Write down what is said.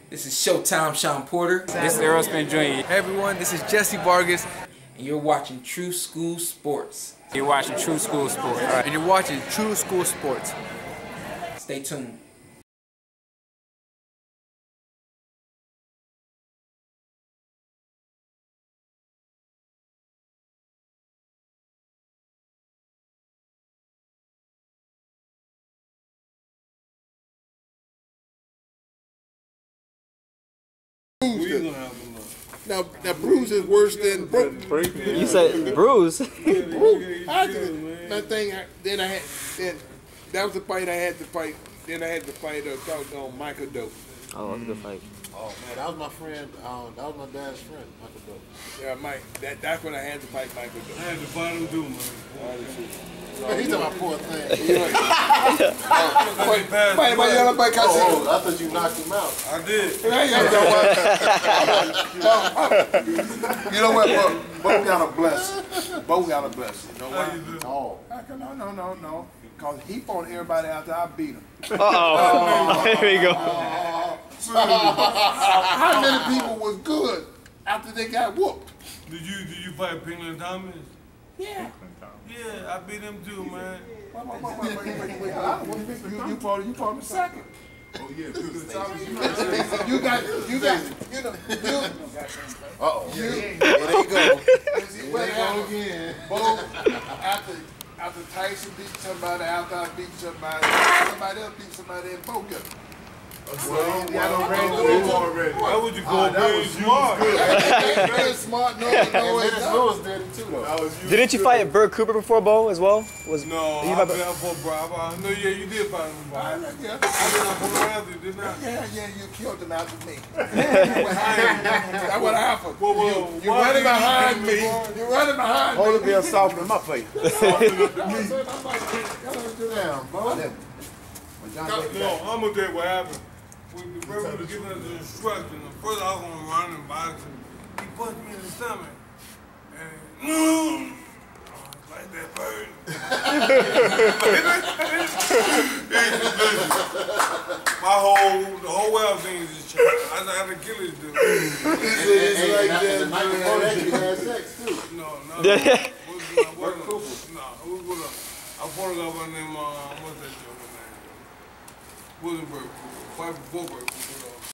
This is Showtime Sean Porter. This is Aerosmith Jr. Hey everyone, this is Jesse Vargas. And you're watching True School Sports. You're watching True School Sports. And you're watching True School Sports. Stay tuned. Now bruise is worse than broke. You said bruise. That thing. Then that was the fight I had to fight. Then I had to fight doggone Michael Doe. Oh, that's a good fight. Oh man, that was my friend. That was my dad's friend, Michael Doe. Yeah, Mike. That's when I had to fight Michael Doe. I had to fight him too, man. He's talking about poor thing. Fight my yellow bike. I thought you knocked him out. I did. You know what? Both got a blessing. Both got a blessing. You know why? Oh. No. Because he fought everybody after I beat him. Uh-oh. There we go. How many people was good after they got whooped? Did you fight Pinkley Thomas? Yeah. Yeah, I beat him too, man. Wait. You fought him second. Oh yeah, You got. Uh-oh. There you go. What happened? Both after Tyson beat somebody, after I beat somebody else beat somebody, and both got. Why would you go very smart? Very smart. No, it's did it too, though. Didn't you fight Bert Cooper before, Bo, as well? No, I been up for Bro. No, yeah, you did fight him. I been up for Bradley, didn't I? Yeah, you killed him after me. That's what happened. You running behind me. You running behind me. Holyfield softened my face. Damn, bro. No, I'm gonna tell you what happened. When the referee was giving us the instructions, first I was gonna run and box him. He punched me in the stomach. And like that bird. The whole way I was thinking is just changed. I had to kill this dude. It's like that. The night before that, you had sex too. No. I fought a guy by the name, what's that joke name? Wasn't Bert Cooper. Fight before Bert Cooper.